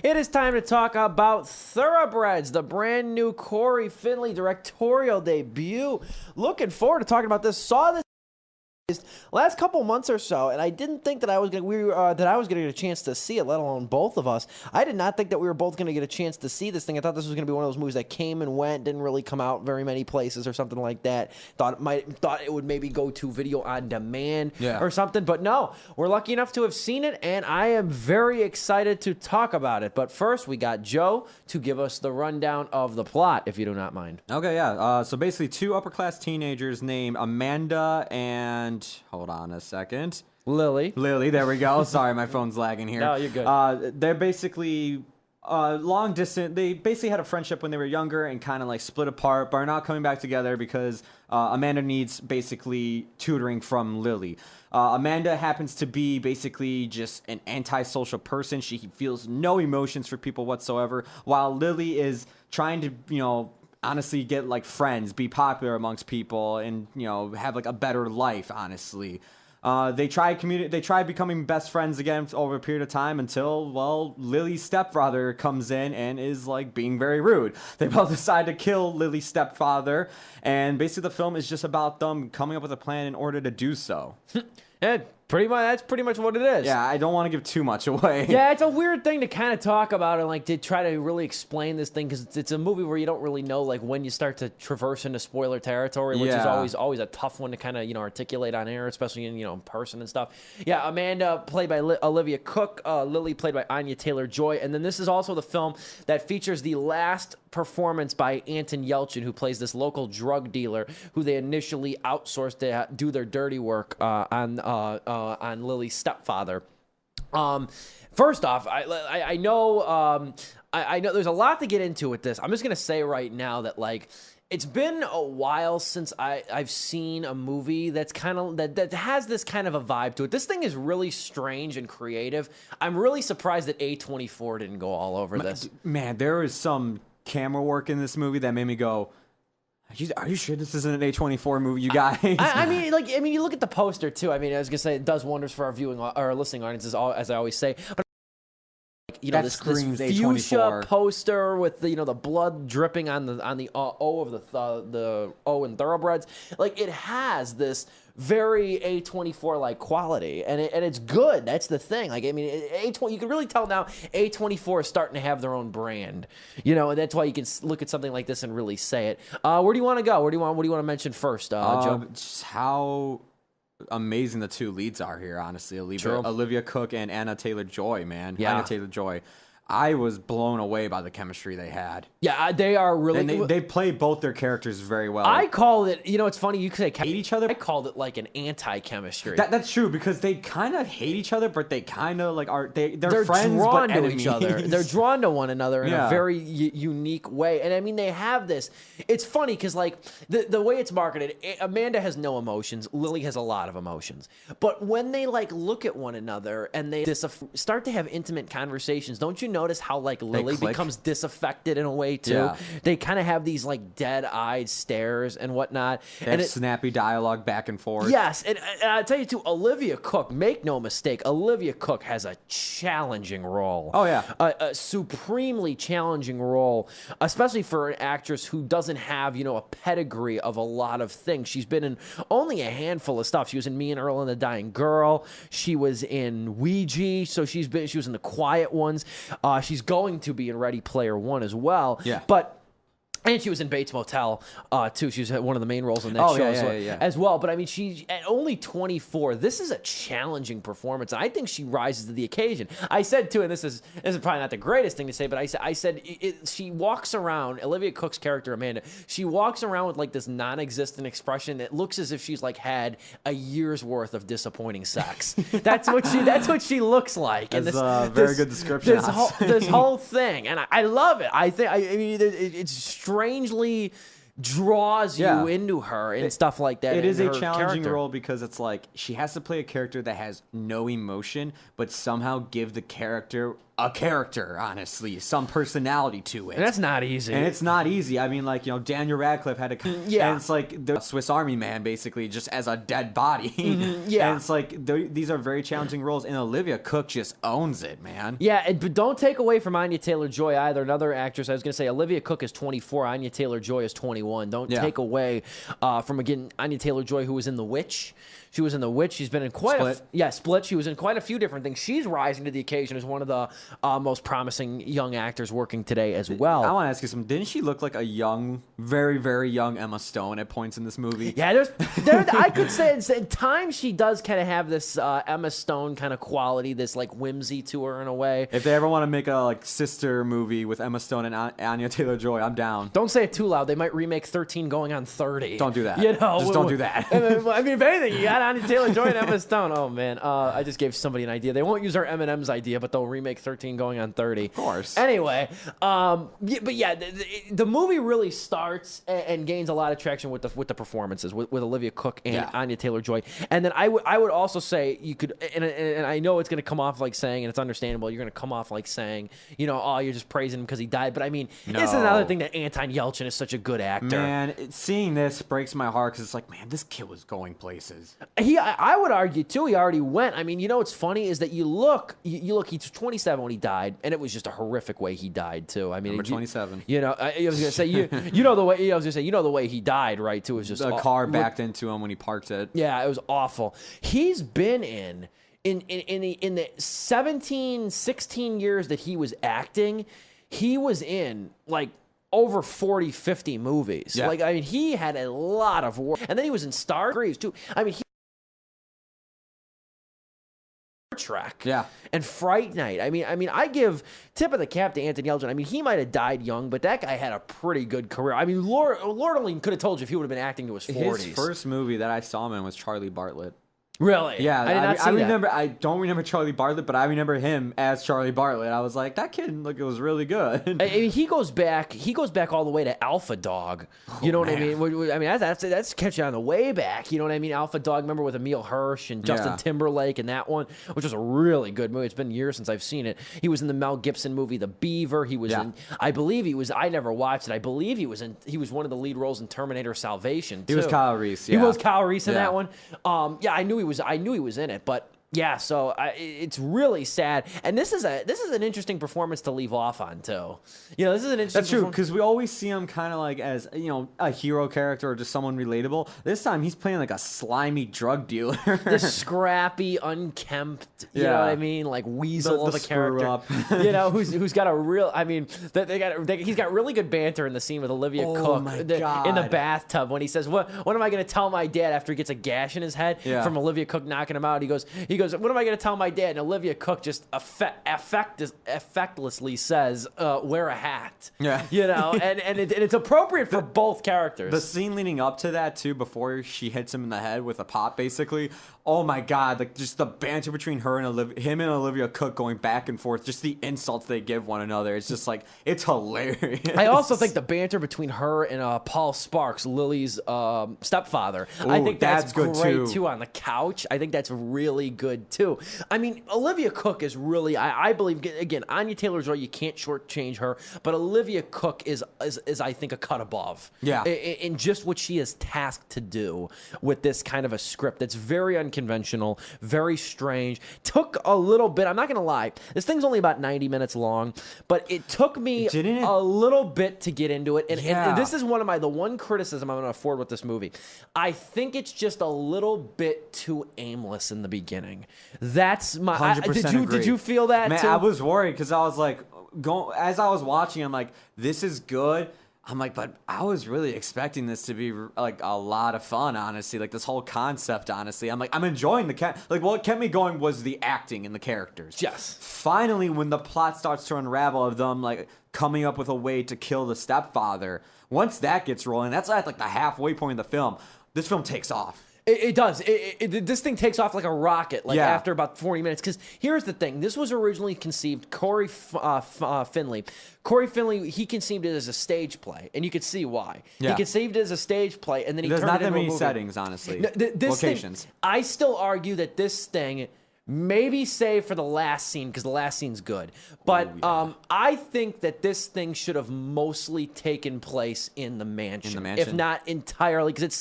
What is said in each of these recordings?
It is time to talk about Thoroughbreds, the brand new Cory Finley directorial debut. Looking forward to talking about this. Saw this last couple months or so, and I didn't think that I was going to get a chance to see it, let alone both of us. I did not think that we were both going to get a chance to see this thing. I thought this was going to be one of those movies that came and went, didn't really come out very many places or something like that. Thought it would maybe go to video on demand or something, but no. We're lucky enough to have seen it, and I am very excited to talk about it. But first, we got Joe to give us the rundown of the plot, if you do not mind. Okay, yeah. So basically, two upper-class teenagers named Amanda and... Hold on a second. Lily, there we go. Sorry, my phone's lagging here. No, you're good. They're basically long distance. They basically had a friendship when they were younger and kind of like split apart, but are now coming back together because Amanda needs basically tutoring from Lily. Amanda happens to be basically just an antisocial person. She feels no emotions for people whatsoever, while Lily is trying to, honestly get like friends, be popular amongst people, and have like a better life. Honestly, they try becoming best friends again over a period of time until Lily's stepfather comes in and is like being very rude. They both decide to kill Lily's stepfather, and basically the film is just about them coming up with a plan in order to do so. Yeah, that's pretty much what it is. Yeah, I don't want to give too much away. Yeah, it's a weird thing to kind of talk about and like to try to really explain this thing because it's a movie where you don't really know like when you start to traverse into spoiler territory, which is always a tough one to kind of articulate on air, especially in person and stuff. Yeah, Amanda played by Olivia Cooke, Lily played by Anya Taylor-Joy, and then this is also the film that features the last performance by Anton Yelchin, who plays this local drug dealer who they initially outsourced to do their dirty work on Lily's stepfather. First off, I know there's a lot to get into with this. I'm just gonna say right now that like it's been a while since I've seen a movie that's kind of that has this kind of a vibe to it. This thing is really strange and creative. I'm really surprised that A24 didn't go all over this. Man, there is some camera work in this movie that made me go, are you sure this isn't an A24 movie, you guys? I mean, you look at the poster too. I mean, I was gonna say it does wonders for our viewing or listening audiences, as I always say. But this fuchsia poster with the the blood dripping on the O of the O in Thoroughbreds, like it has this very A24 like quality, and it's good. That's the thing. Like I mean, A20, you can really tell now A24 is starting to have their own brand. And that's why you can look at something like this and really say it. Where do you want to go? What do you want to mention first, Joe? Just how amazing the two leads are here, honestly. Olivia Cooke and Anya Taylor-Joy, man. Yeah. Anya Taylor-Joy. I was blown away by the chemistry they had. Yeah, they are really... And they play both their characters very well. I call it... it's funny, you could say... hate each other? I called it like an anti-chemistry. That's true, because they kind of hate each other, but they kind of like are... They're friends, drawn but to enemies. each other. They're drawn to one another in a very unique way. And I mean, they have this... It's funny, because like, the way it's marketed, Amanda has no emotions. Lily has a lot of emotions. But when they like look at one another and they start to have intimate conversations, don't you notice how like Lily becomes disaffected in a way too? Yeah. They kind of have these like dead-eyed stares and whatnot. They have snappy dialogue back and forth. Yes, and I'll tell you too, Olivia Cooke, make no mistake, Olivia Cooke has a challenging role. Oh yeah. A supremely challenging role, especially for an actress who doesn't have, a pedigree of a lot of things. She's been in only a handful of stuff. She was in Me and Earl and the Dying Girl. She was in Ouija, so she was in The Quiet Ones. She's going to be in Ready Player One as well. Yeah. And she was in Bates Motel, too. She was one of the main roles in that show as well. But, I mean, she's at only 24. This is a challenging performance. And I think she rises to the occasion. I said, too, and this is probably not the greatest thing to say, but I said she walks around, Olivia Cooke's character, Amanda, she walks around with, like, this non-existent expression that looks as if she's, like, had a year's worth of disappointing sex. That's what she looks like. That's a very good description. This whole thing. And I love it. I mean, it's strangely draws you into her and stuff like that. It is a challenging role because it's like she has to play a character that has no emotion, but somehow give the character a character, honestly, some personality to it. And that's not easy. And it's not easy. I mean, like, you know, Daniel Radcliffe had to... Yeah. And it's like the Swiss Army Man, basically, just as a dead body. Yeah. And it's like, these are very challenging roles, and Olivia Cooke just owns it, man. Yeah, but don't take away from Anya Taylor-Joy either. Another actress, I was going to say, Olivia Cooke is 24, Anya Taylor-Joy is 21. Don't take away from, again, Anya Taylor-Joy, who was in The Witch. She was in The Witch. She's been in quite Split. She was in quite a few different things. She's rising to the occasion as one of the most promising young actors working today as well. I want to ask you something. Didn't she look like a young, very, very young Emma Stone at points in this movie? Yeah, I could say at times she does kind of have this Emma Stone kind of quality, this like whimsy to her in a way. If they ever want to make a like sister movie with Emma Stone and Anya Taylor-Joy, I'm down. Don't say it too loud. They might remake 13 going on 30. Don't do that. You know, just don't do that. I mean, if anything, you got Anya Taylor-Joy and Emma Stone. Oh man, I just gave somebody an idea. They won't use our M&M's idea, but they'll remake 13 going on 30. Of course. Anyway, the movie really starts and gains a lot of traction with the performances with Olivia Cooke and Anya Taylor-Joy. And then I would also say you could, and I know it's going to come off like saying, and it's understandable, you're going to come off like saying, you know, oh, you're just praising him because he died. But I mean, this is another thing that Anton Yelchin is such a good actor. Man, seeing this breaks my heart because it's like, man, this kid was going places. I would argue too, he already went. I mean, you know what's funny is that you look, he's 27 when he died, and it was just a horrific way he died too. I mean, Number 27. You know, I was gonna say you know the way I was gonna say, you know the way he died, right? Too, it was just the car backed into him when he parked it. Yeah, it was awful. He's been in the 17, 16 years that he was acting, he was in like over 40, 50 movies. Yeah. Like, I mean, he had a lot of work. And then he was in Star Greaves too. I mean, Trek and Fright Night. I mean, I give tip of the cap to Anton Yelchin. I mean, he might have died young, but that guy had a pretty good career. I mean, Lord only could have told you if he would have been acting to his 40s. His first movie that I saw him in was Charlie Bartlett. Really? Yeah, I did not see remember. that. I don't remember Charlie Bartlett, but I remember him as Charlie Bartlett. I was like, that kid, like, it was really good. I mean, he goes back all the way to Alpha Dog. You know what I mean? I mean, that's catching on the way back. You know what I mean? Alpha Dog, remember with Emile Hirsch and Justin Timberlake and that one, which was a really good movie. It's been years since I've seen it. He was in the Mel Gibson movie The Beaver. He was in. I believe he was. I never watched it. I believe he was one of the lead roles in Terminator Salvation too. He was Kyle Reese. He was Kyle Reese in that one. I knew he was in it, but yeah, so it's really sad, and this is an interesting performance to leave off on too. You know, this is an interesting. That's true, because we always see him kind of like as, you know, a hero character or just someone relatable. This time he's playing like a slimy drug dealer, this scrappy, unkempt, you know what I mean, like weasel of a character. You know, who's got a real. I mean, he's got really good banter in the scene with Olivia Cooke in the bathtub when he says, "What am I going to tell my dad?" after he gets a gash in his head from Olivia Cooke knocking him out. He goes, what am I going to tell my dad? And Olivia Cooke just effectlessly says, wear a hat. Yeah. You know, and it's appropriate for both characters. The scene leading up to that, too, before she hits him in the head with a pop, basically. Oh, my God. Like, just the banter between him and Olivia Cooke going back and forth. Just the insults they give one another. It's just like, it's hilarious. I also think the banter between her and Paul Sparks, Lily's stepfather, I think that's good great, too, on the couch. I think that's really good, too. I mean, Olivia Cooke is really, I believe, again, Anya Taylor-Joy, you can't shortchange her, but Olivia Cooke is I think, a cut above. Yeah. In just what she is tasked to do with this kind of a script that's very unconventional, very strange. Took a little bit, I'm not going to lie, this thing's only about 90 minutes long, but it took me a little bit to get into it. And this is the one criticism I'm going to afford with this movie. I think it's just a little bit too aimless in the beginning. That's my 100% did you feel that, man, too? I was worried because I was like, as I was watching, I'm like, this is good. I'm like, but I was really expecting this to be like a lot of fun, honestly. Like this whole concept, honestly. I'm like, I'm enjoying what kept me going was the acting and the characters. Yes. Finally, when the plot starts to unravel of them like coming up with a way to kill the stepfather, once that gets rolling, that's at like the halfway point of the film. This film takes off. It does. This thing takes off like a rocket, after about 40 minutes. Because here's the thing. This was originally conceived, Cory Finley. Cory Finley, he conceived it as a stage play, and you could see why. Yeah. He conceived it as a stage play, and then he turned it into a movie. There's not that many settings, honestly. This locations. Thing, I still argue that this thing Maybe save for the last scene, because the last scene's good. But I think that this thing should have mostly taken place in the mansion. If not entirely, because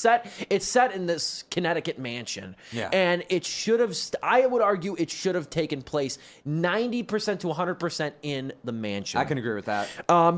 it's set in this Connecticut mansion. Yeah. And it should have, I would argue it should have taken place 90% to 100% in the mansion. I can agree with that.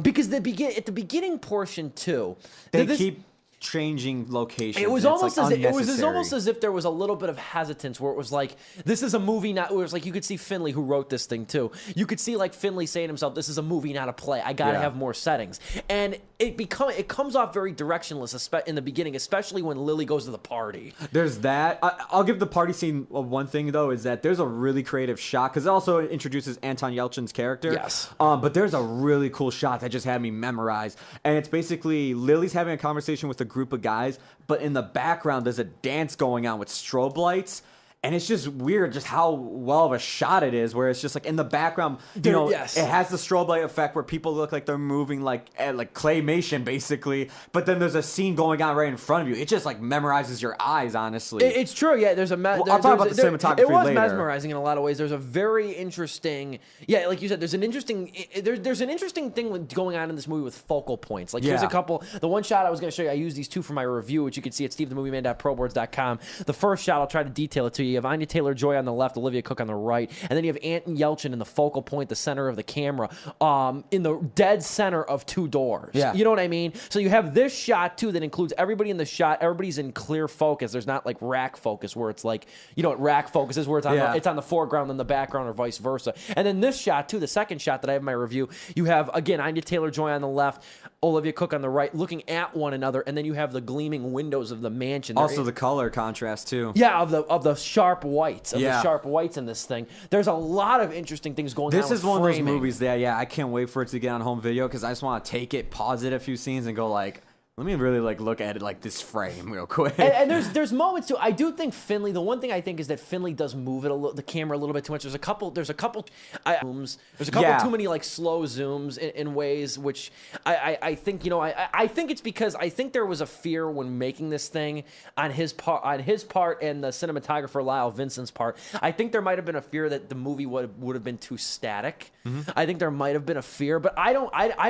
Because at the beginning portion, too. They keep changing locations. It was almost as if there was a little bit of hesitance where it was like, this is a movie, not. It was like you could see Finley, who wrote this thing too. You could see like Finley saying to himself, "This is a movie, not a play. I gotta have more settings." And it comes off very directionless in the beginning, especially when Lily goes to the party. There's that. I'll give the party scene one thing though, is that there's a really creative shot because it also introduces Anton Yelchin's character. Yes. But there's a really cool shot that just had me memorize, and it's basically Lily's having a conversation with a group of guys, but in the background there's a dance going on with strobe lights, and it's just weird just how well of a shot it is, where it's just like in the background, it has the strobe light effect where people look like they're moving like claymation basically, but then there's a scene going on right in front of you. It just like memorizes your eyes, honestly. It's true, yeah. I'll talk about the cinematography later. It was mesmerizing in a lot of ways. There's a very interesting, like you said, there's an interesting thing going on in this movie with focal points. Like here's a couple. The one shot I was going to show you, I used these two for my review, which you can see at stevethemovieman.proboards.com. The first shot, I'll try to detail it to you. You have Anya Taylor-Joy on the left, Olivia Cooke on the right, and then you have Anton Yelchin in the focal point, the center of the camera, in the dead center of two doors. Yeah. You know what I mean? So you have this shot, too, that includes everybody in the shot. Everybody's in clear focus. There's not like rack focus where it's like, you know what rack focus is, where it's on the foreground and the background or vice versa. And then this shot, too, the second shot that I have in my review, you have, again, Anya Taylor-Joy on the left, Olivia Cooke on the right, looking at one another, and then you have the gleaming windows of the mansion. Also the color contrast, too. Yeah, of the sharp whites, the sharp whites in this thing. There's a lot of interesting things going on. This is one of those movies that, I can't wait for it to get on home video because I just want to take it, pause it a few scenes, and go like, let me really like look at it like this frame real quick. And there's moments too. I do think Finley. The one thing I think is that Finley does move the camera a little bit too much. There's a couple zooms. There's a couple too many like slow zooms in ways which I think I think it's because I think there was a fear when making this thing on his part and the cinematographer Lyle Vincent's part. I think there might have been a fear that the movie would have been too static. Mm-hmm. I think there might have been a fear, but I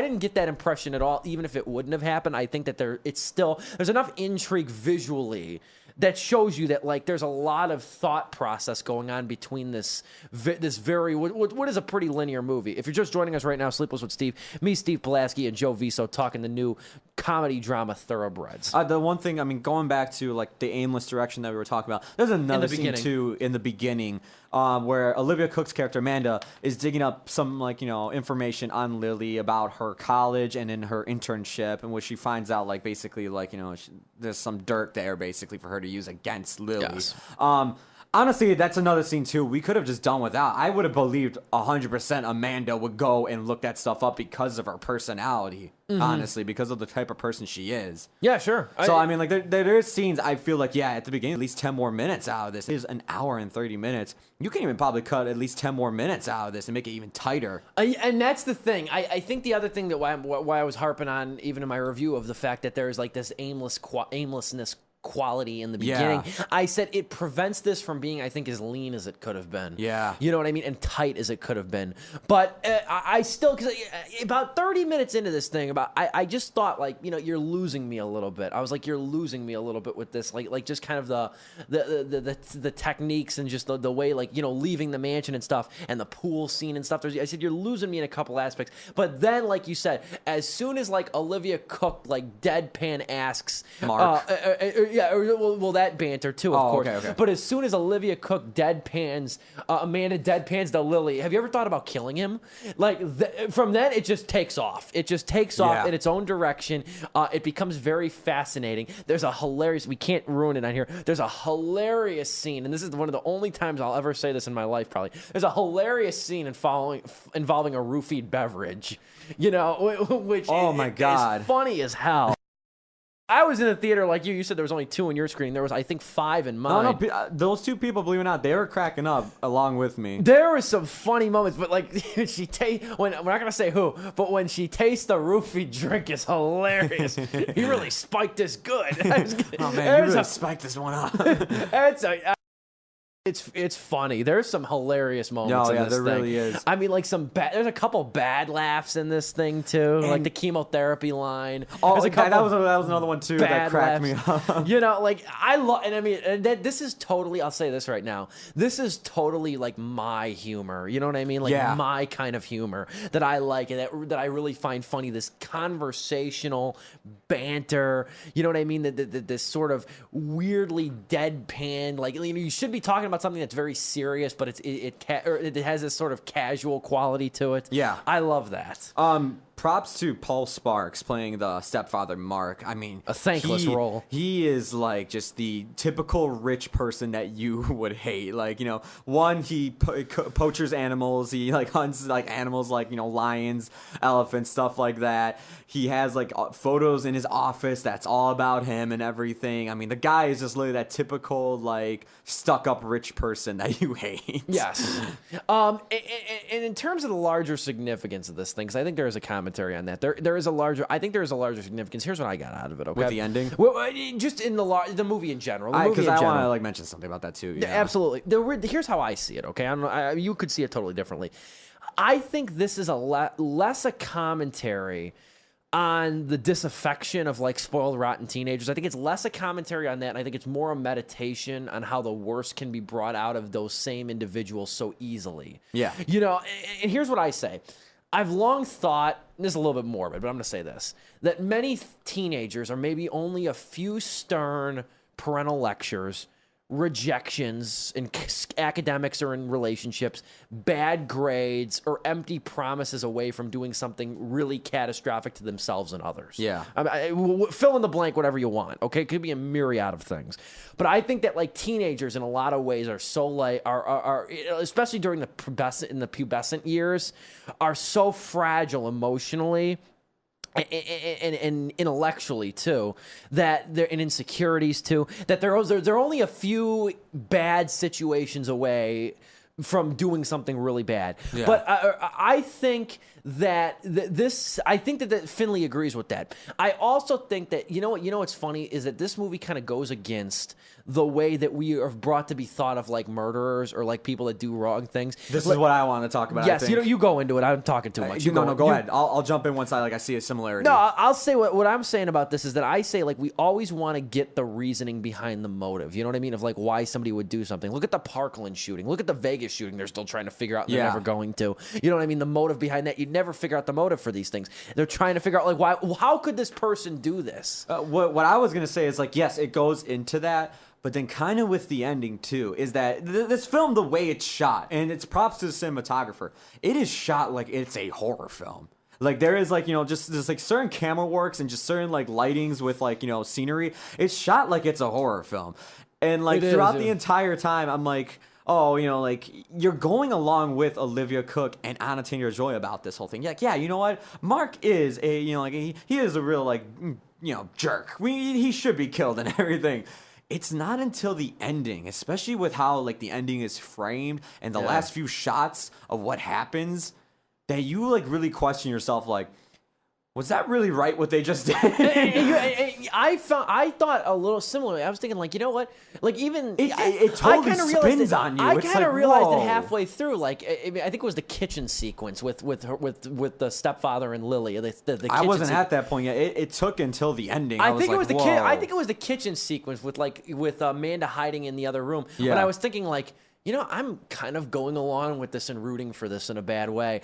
didn't get that impression at all. Even if it wouldn't have happened, I think that there's enough intrigue visually that shows you that like there's a lot of thought process going on between this very what is a pretty linear movie. If you're just joining us right now, Sleepless with Steve, me, Steve Pulaski, and Joe Viso talking the new comedy drama Thoroughbreds. The one thing, I mean, going back to like the aimless direction that we were talking about, there's another scene too in the beginning where Olivia Cooke's character Amanda is digging up some information on Lily about her college and in her internship, in which she finds out like basically like there's some dirt there basically for her to use against Lily. Yes. Honestly, that's another scene too we could have just done without. I would have believed 100% Amanda would go and look that stuff up because of her personality. Mm-hmm. Honestly, because of the type of person she is. Yeah, sure. So I mean, like there's scenes I feel like at the beginning at least 10 more minutes out of this. It is an hour and 30 minutes. You can even probably cut at least 10 more minutes out of this and make it even tighter. And that's the thing. I think the other thing that why I was harping on even in my review of the fact that there's like this aimlessness quality in the beginning. Yeah. I said it prevents this from being, I think, as lean as it could have been. Yeah. You know what I mean? And tight as it could have been. But I still, because about 30 minutes into this thing, I just thought, like, you're losing me a little bit. I was like, you're losing me a little bit with this. Like just kind of the techniques and just the way, like, leaving the mansion and stuff and the pool scene and stuff. I said, you're losing me in a couple aspects. But then, like you said, as soon as, like, Olivia Cooke, like, deadpan asks... Mark. Well, that banter too, of course. Okay. But as soon as Olivia Cooke Amanda deadpans to Lily, have you ever thought about killing him? Like, from then, it just takes off. It just takes off in its own direction. It becomes very fascinating. There's a hilarious, we can't ruin it on here, there's a hilarious scene, and this is one of the only times I'll ever say this in my life, probably. There's a hilarious scene involving a roofied beverage, which is funny as hell. I was in a theater like you. You said there was only 2 on your screen. There was, I think, 5 in mine. No, those 2 people, believe it or not, they were cracking up along with me. There were some funny moments, but like we're not gonna say who, but when she tastes the roofie drink, is hilarious. He really spiked this good. Oh man, you really spiked this one up. It's funny. There's some hilarious moments in this thing. There really is. I mean, like there's a couple bad laughs in this thing too, like the chemotherapy line. Oh, that was another one too that cracked me up. You know, like I love, and I mean, this is totally. I'll say this right now. This is totally like my humor. You know what I mean? Like my kind of humor that I like and that I really find funny. This conversational banter. You know what I mean? This sort of weirdly deadpan. Like, you know, you should be talking about something that's very serious, but it has this sort of casual quality to it. Yeah, I love that. Props to Paul Sparks playing the stepfather Mark. I mean, a thankless role. He is like just the typical rich person that you would hate. Like, you know, one, he poachers animals. He like hunts like animals like, you know, lions, elephants, stuff like that. He has like photos in his office that's all about him and everything. I mean, the guy is just literally that typical like stuck up rich person that you hate. Yes. And in terms of the larger significance of this thing, because I think there is a commentary on that. There is a larger. I think there is a larger significance. Here's what I got out of it. Okay. With the ending. Well, just in the movie in general. Because I want to like mention something about that too. Yeah. Absolutely. Here's how I see it. Okay. I don't know. You could see it totally differently. I think this is less a commentary on the disaffection of like spoiled, rotten teenagers. I think it's less a commentary on that, and I think it's more a meditation on how the worst can be brought out of those same individuals so easily. Yeah. You know, and here's what I say. I've long thought, and this is a little bit morbid, but I'm going to say this, that many teenagers are maybe only a few stern parental lectures, rejections in academics or in relationships, bad grades, or empty promises away from doing something really catastrophic to themselves and others. Yeah. Fill in the blank whatever you want, okay? It could be a myriad of things. But I think that like teenagers in a lot of ways are so like, are especially during the pubescent years, are so fragile emotionally and intellectually too, that they're in insecurities too, that they're only a few bad situations away from doing something really bad. Yeah. But I think that that Finley agrees with that. I also think that you know what's funny is that this movie kind of goes against the way that we are brought to be thought of like murderers or like people that do wrong things. This is what I want to talk about. Yes, you go into it. I'm talking too much. Go ahead. I'll jump in once I see a similarity. No, I'll say what I'm saying about this is that I say like we always want to get the reasoning behind the motive. You know what I mean? Of like why somebody would do something. Look at the Parkland shooting. Look at the Vegas shooting. They're still trying to figure out. And they're never going to. You know what I mean? The motive behind that. You never figure out the motive for these things. They're trying to figure out like why. How could this person do this? What I was gonna say is like yes, it goes into that. But then kind of with the ending, too, is that this film, the way it's shot, and it's props to the cinematographer, it is shot like it's a horror film. Like, there is, like, you know, just like certain camera works and just certain, like, lightings with, like, you know, scenery. It's shot like it's a horror film. And, like, throughout the entire time, I'm like, oh, you know, like, you're going along with Olivia Cooke and Anya Taylor-Joy about this whole thing. Like, yeah, you know what? Mark is a, you know, like, he is a real, like, you know, jerk. He should be killed and everything. It's not until the ending, especially with how like the ending is framed and the last few shots of what happens, that you like really question yourself like, was that really right what they just did? I thought a little similarly. I was thinking like, you know what? Like even it totally spins on you. I kind of realized it halfway through. Like I think it was the kitchen sequence with the stepfather and Lily. The I wasn't at that point yet. It took until the ending. I think it was the kitchen sequence with Amanda hiding in the other room. Yeah. But I was thinking like, you know, I'm kind of going along with this and rooting for this in a bad way.